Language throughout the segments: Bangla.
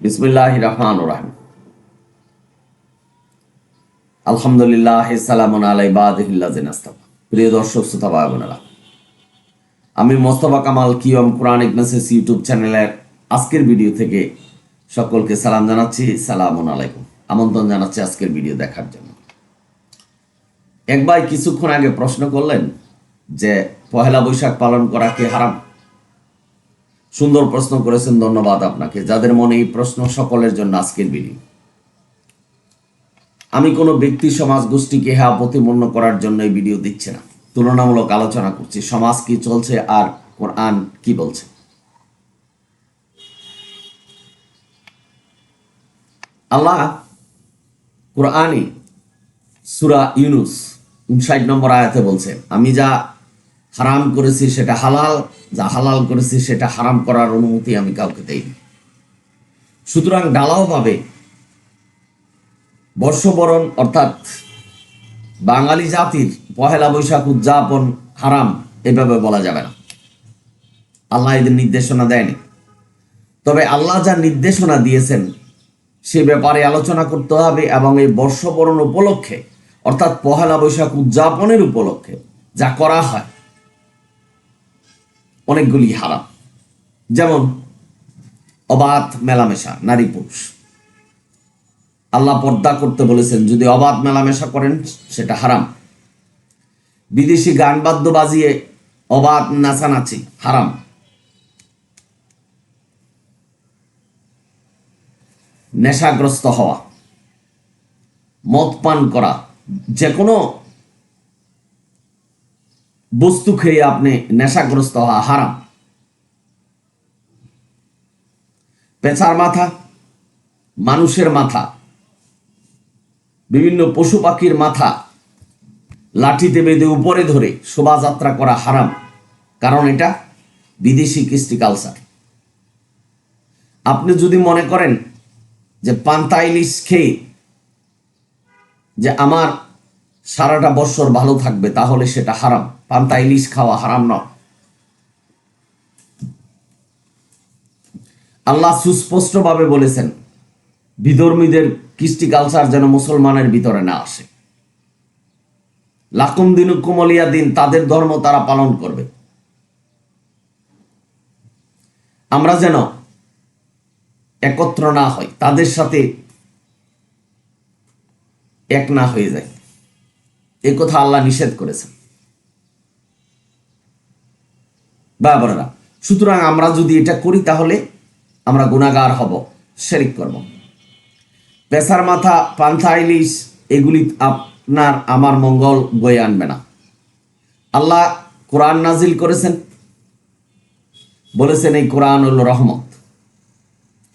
বিসমিল্লাহির রহমানির রহিম। আলহামদুলিল্লাহ, সালামুন আলা ইবাদিহিল্লাযিনা ইসতাফা। প্রিয় দর্শক শ্রোতা ভাই বোনেরা, আমি মোস্তফা কামাল কিয়ম কোরআনিক মেসেজ ইউটিউব চ্যানেলের আজকের ভিডিও থেকে সকলকে সালাম জানাচ্ছি। সালামুন আলাইকুম। আমন্ত্রণ জানাচ্ছি আজকের ভিডিও দেখার জন্য। এক ভাই কিছুক্ষণ আগে প্রশ্ন করলেন যে পহেলা বৈশাখ পালন করা কি হারাম? সুন্দর প্রশ্ন করেছেন, ধন্যবাদ আপনাকে। যাদের মনে এই প্রশ্ন, সকলের জন্য আজকের ভিডিও। আমি কোনো ব্যক্তি সমাজ গোষ্ঠীকে প্রতিপন্ন করার জন্য এই ভিডিও দিচ্ছি না, তুলনামূলক আলোচনা করছি সমাজ কি চলছে আর কোরআন কি বলছে। আল্লাহ কোরআনে সূরা ইউনূস 59 নম্বর আয়াতে বলছে, আমি যা হারাম করেছি সেটা হালাল, যা হালাল করেছি সেটা হারাম করার অনুমতি আমি কাউকে দেইনি। সুতরাং ঢালাওভাবে বর্ষবরণ অর্থাৎ বাঙালি জাতির পহেলা বৈশাখ উদযাপন হারাম এভাবে বলা যাবে না। আল্লাহ এদের নির্দেশনা দেয়নি। তবে আল্লাহ যা নির্দেশনা দিয়েছেন সে ব্যাপারে আলোচনা করতে হবে, এবং এই বর্ষবরণ উপলক্ষে অর্থাৎ পহেলা বৈশাখ উদযাপনের উপলক্ষে যা করা হয় অনেকগুলি হারাম। যেমন অবাধ মেলামেশা, নারী পুরুষ। আল্লাহ পর্দা করতে বলেছেন, যদি অবাধ মেলামেশা করেন সেটা হারাম। বিদেশি গান বাদ্য বাজিয়ে অবাধ নাচানাচি হারাম। নেশাগ্রস্ত হওয়া, মদ পান করা, যে কোনো বস্তু খেয়ে আপনি নেশাগ্রস্ত হওয়া হারাম। পেঁচার মাথা, মানুষের মাথা, বিভিন্ন পশু পাখির মাথা লাঠিতে বেঁধে উপরে ধরে শোভাযাত্রা করা হারাম, কারণ এটা বিদেশি কৃষ্টি কালচার। আপনি যদি মনে করেন যে পান্তা ইলিশ খেয়ে যে আমার সারাটা বছর ভালো থাকবে, তাহলে সেটা হারাম। পান্তা ইলিশ খাওয়া হারাম নয়। আল্লাহ সুস্পষ্টভাবে বলেছেন, বিধর্মীদের কৃষ্টি কালচার যেন মুসলমানের ভিতরে না আসে। লাকুম দিনুকুম ওয়ালিয়া দিন, তাদের ধর্ম তারা পালন করবে। আমরা যেন একত্র না হই, তাদের সাথে এক না হয়ে যায়, এ কথা আল্লাহ নিষেধ করেছেন। বাবারা, সুতরাং আমরা যদি এটা করি তাহলে আমরা গুনাহগার হব, শিরক করব। পেশার মাথা, পান্থা ইলিশ এগুলি আপনার আমার মঙ্গল বয়ে আনবে না। আল্লাহ কোরআন নাজিল করেছেন, বলেছেন এই কোরআন হলো রহমত,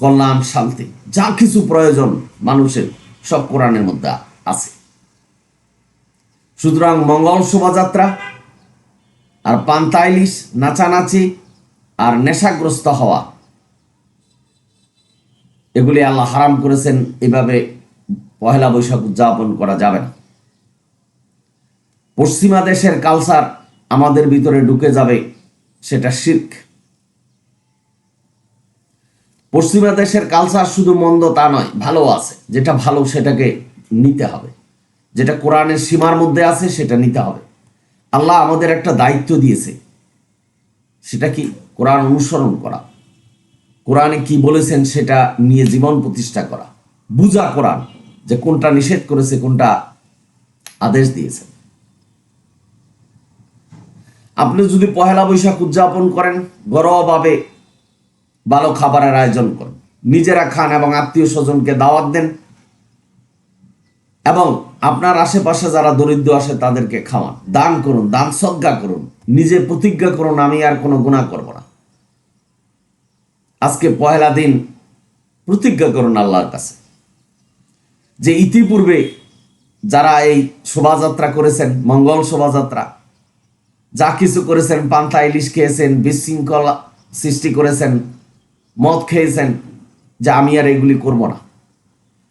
কল্যাণ, শান্তি, যা কিছু প্রয়োজন মানুষের সব কোরআনের মধ্যে আছে। সুতরাং মঙ্গল শোভাযাত্রা আর পান্তা ইলিশ, নাচানাচি আর নেশাগ্রস্ত হওয়া, এগুলি আল্লাহ হারাম করেছেন। এভাবে পহেলা বৈশাখ উদযাপন করা যাবে না। পশ্চিমা দেশের কালচার আমাদের ভিতরে ঢুকে যাবে, সেটা শিরক। পশ্চিমা দেশের কালচার শুধু মন্দ তা নয়, ভালো আছে। যেটা ভালো সেটাকে নিতে হবে, যেটা কোরআনের সীমার মধ্যে আছে সেটা নিতে হবে। আল্লাহ আমাদের একটা দায়িত্ব দিয়েছে, সেটা কি? কোরআন অনুসরণ করা, কোরআনে কি বলেছেন সেটা নিয়ে জীবন প্রতিষ্ঠা করা, বুঝা কোরআন যে কোনটা নিষেধ করেছে, কোনটা আদেশ দিয়েছে। আপনি যদি পহেলা বৈশাখ উদযাপন করেন, ঘরোয়াভাবে ভালো খাবারের আয়োজন করেন, নিজেরা খান এবং আত্মীয় স্বজনকে দাওয়াত দেন, এবং আপনার আশেপাশে যারা দরিদ্র আসে তাদেরকে খাওয়ান, দান করুন, দান সদকা করুন, নিজে প্রতিজ্ঞা করুন আমি আর কোনো গুনাহ করব না। আজকে পহেলা দিন প্রতিজ্ঞা করুন আল্লাহর কাছে যে ইতিপূর্বে যারা এই শোভাযাত্রা করেছেন, মঙ্গল শোভাযাত্রা, যা কিছু করেছেন, পান্তা ইলিশ খেয়েছেন, বিশৃঙ্খলা সৃষ্টি করেছেন, মদ খেয়েছেন, যে আমি আর এগুলি করব না।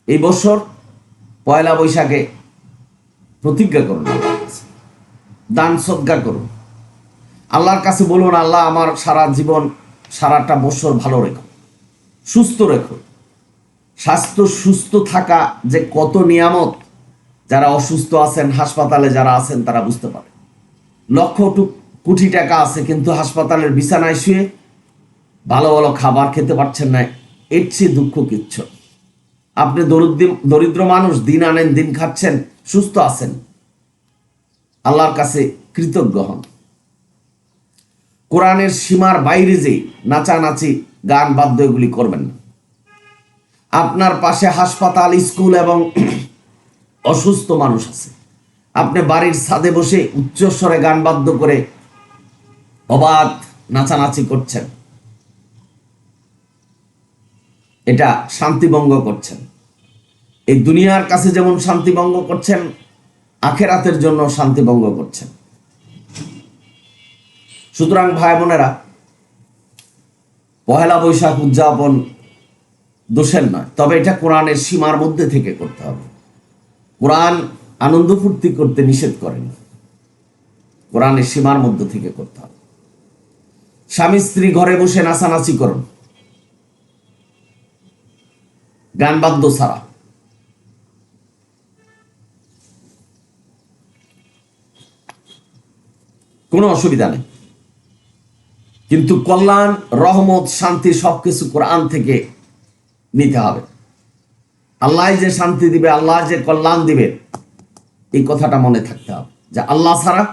এই বছর পয়লা বৈশাখে প্রতিজ্ঞা করুন আল্লাহর কাছে, দান সদকা করুন, আল্লাহর কাছে বলুন, আল্লাহ আমার সারা জীবন, সারাটা বছর ভালো রেখো, সুস্থ রেখো, স্বাস্থ্য সুস্থ থাকা যে কত নিয়ামত, যারা অসুস্থ আছেন, হাসপাতালে যারা আছেন তারা বুঝতে পারে। লক্ষ কোটি টাকা আছে কিন্তু হাসপাতালের বিছানায় শুয়ে ভালো ভালো খাবার খেতে পারছেন না, এর চেয়ে দুঃখ কিচ্ছু। আপনি দরিদ্র মানুষ, দিন আনেন দিন খাচ্ছেন, সুস্থ আছেন, আল্লাহর কাছে কৃতজ্ঞ হন। কোরআনের সীমার বাইরে যে নাচানাচি, গান বাদ্য এগুলি করবেন না। আপনার পাশে হাসপাতাল, স্কুল এবং অসুস্থ মানুষ আছে, আপনি বাড়ির ছাদে বসে উচ্চস্বরে গান বাদ্য করে অবাধ নাচানাচি করছেন, এটা শান্তিভঙ্গ করছেন। এই দুনিয়ার কাছে যেমন শান্তিভঙ্গ করছেন, আখেরাতের জন্য শান্তিভঙ্গ করছেন। সুতরাং ভাই বোনেরা, পহেলা বৈশাখ উদযাপন দোষের নয়, তবে এটা কোরআনের সীমার মধ্যে থেকে করতে হবে। কোরআন আনন্দ ফুর্তি করতে নিষেধ করেন, কোরআনের সীমার মধ্যে থেকে করতে হবে। স্বামী স্ত্রী ঘরে বসে নাচানাচি করুন, গান বাদ্য ছাড়া। কোনো অসুবিধা নেই, কিন্তু কল্যাণ, রহমত, শান্তি সবকিছু কোরআন থেকে নিতে হবে। আল্লাহ যে শান্তি দিবে, আল্লাহ যে কল্যাণ দিবে, এই কথাটা মনে থাকতে হবে যে আল্লাহ ছাড়া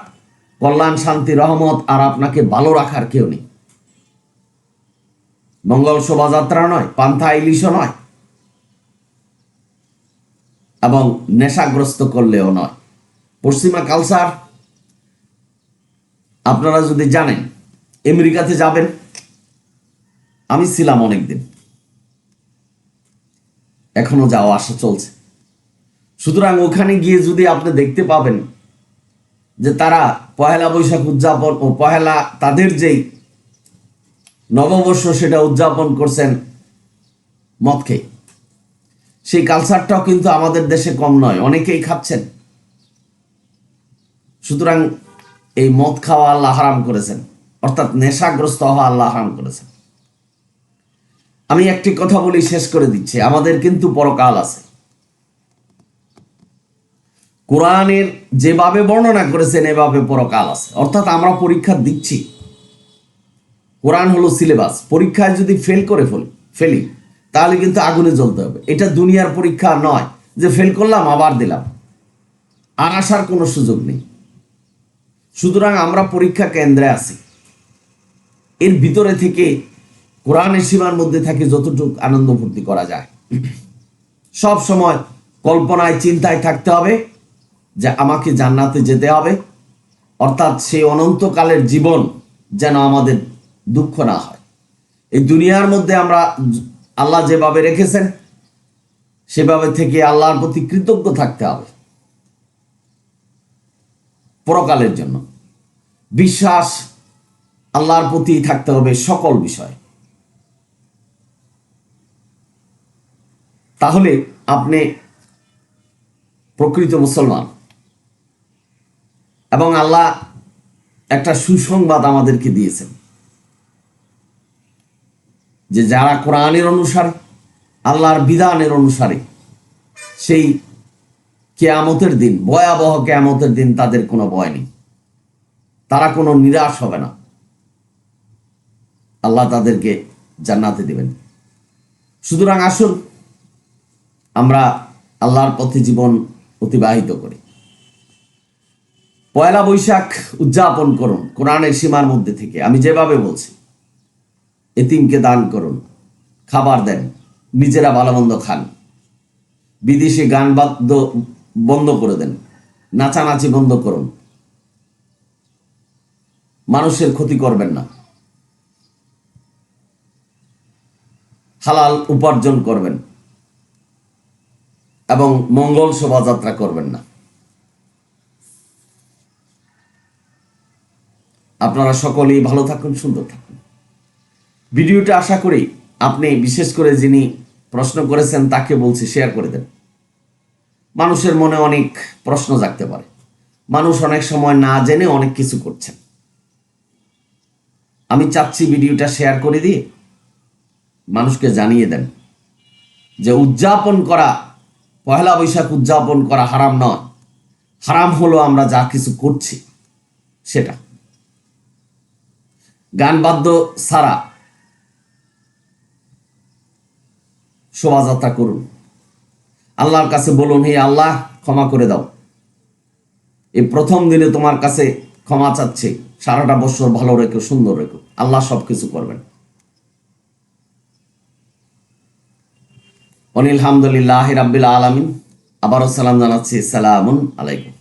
কল্যাণ, শান্তি, রহমত আর আপনাকে ভালো রাখার কেউ নেই। মঙ্গল শোভাযাত্রা নয়, পান্থা ইলিশও নয়, এবং নেশাগ্রস্ত করলেও নয়। পশ্চিমা কালচার, আপনারা যদি জানেন, আমেরিকাতে যাবেন, আমি ছিলাম অনেকদিন, এখনো যাওয়া আসা চলছে। সুতরাং ওখানে গিয়ে যদি আপনি দেখতে পাবেন যে তারা পহেলা বৈশাখ উদযাপন ও পহেলা তাদের যেই নববর্ষ সেটা উদযাপন করছেন মদ খেয়ে, সেই কালচারটাও কিন্তু আমাদের দেশে কম নয়, অনেকেই খাচ্ছেন। সুতরাং এই মদ খাওয়া আল্লাহ হারাম করেছেন, অর্থাৎ নেশাগ্রস্ত হওয়া আল্লাহ হারাম করেছেন। আমি একটি কথা বলি, শেষ করে দিচ্ছি, আমাদের কিন্তু পরকাল আছে। কোরআনের যেভাবে বর্ণনা করেছেন এভাবে পরকাল আছে, অর্থাৎ আমরা পরীক্ষা দিচ্ছি। কোরআন হলো সিলেবাস, পরীক্ষায় যদি ফেলি তাহলে কিন্তু আগুনে জ্বলতে হবে। এটা দুনিয়ার পরীক্ষা নয় যে ফেল করলাম আবার দিলাম, আর আসার কোনো সুযোগ নেই। সুতরাং আমরা পরীক্ষা কেন্দ্রে আছি, এর ভিতরে থেকে কোরআনের সীমার মধ্যে থাকে যতটুকু আনন্দ ফুর্তি করা যায়। সব সময় কল্পনায়, চিন্তায় থাকতে হবে যে আমাকে জান্নাতে যেতে হবে, অর্থাৎ সেই অনন্তকালের জীবন যেন আমাদের দুঃখ না হয়। এই দুনিয়ার মধ্যে আমরা আল্লাহ যেভাবে রেখেছেন সেভাবে থেকে আল্লাহর প্রতি কৃতজ্ঞ থাকতে হবে। পরকালের জন্য বিশ্বাস আল্লাহর প্রতি থাকতে হবে সকল বিষয়। তাহলে আপনি প্রকৃত মুসলমান। এবং আল্লাহ একটা সুসংবাদ আমাদেরকে দিয়েছেন যে যারা কোরআনের অনুসার, আল্লাহর বিধানের অনুসারে, সেই কিয়ামতের দিন, ভয়াবহ কিয়ামতের দিন তাদের কোনো ভয় নেই, তারা কোনো নিরাশ হবে না, আল্লাহ তাদেরকে জান্নাতে দিবেন। সুতরাং আসুন আমরা আল্লাহর পথে জীবন অতিবাহিত করি। পয়লা বৈশাখ উদযাপন করুন কোরআনের সীমার মধ্যে থেকে। আমি যেভাবে বলছি, এতিমকে দান করুন, খাবার দেন, নিজেরা ভালো মন্দ খান, বিদেশি গান বাদ্য বন্ধ করে দেন, নাচানাচি বন্ধ করুন, মানুষের ক্ষতি করবেন না, হালাল উপার্জন করবেন এবং মঙ্গল শোভাযাত্রা করবেন না। আপনারা সকলেই ভালো থাকুন, সুন্দর থাকুন। ভিডিওটা আশা করি আপনি, বিশেষ করে যিনি প্রশ্ন করেছেন তাকে বলছি শেয়ার করে দেন। মানুষের মনে অনেক প্রশ্ন জাগতে পারে, মানুষ অনেক সময় না জেনে অনেক কিছু করছেন। আমি চাচ্ছি ভিডিওটা শেয়ার করে দিয়ে মানুষকে জানিয়ে দেন যে উদযাপন করা, পহেলা বৈশাখ উদযাপন করা হারাম নয়, হারাম হলো আমরা যা কিছু করছি সেটা। গান বাদ্য ছাড়া শোভাযাত্রা করুন, আল্লাহর কাছে বলুন, হে আল্লাহ ক্ষমা করে দাও, এই প্রথম দিনে তোমার কাছে ক্ষমা চাচ্ছে, সারাটা বছর ভালো রেখো, সুন্দর রেখো, আল্লাহ সবকিছু করবেন। অনিল হামদুলিল্লাহ রাব্বিল আলামিন। আবারও সালাম জানাচ্ছি, সালামুন আলাইকুম।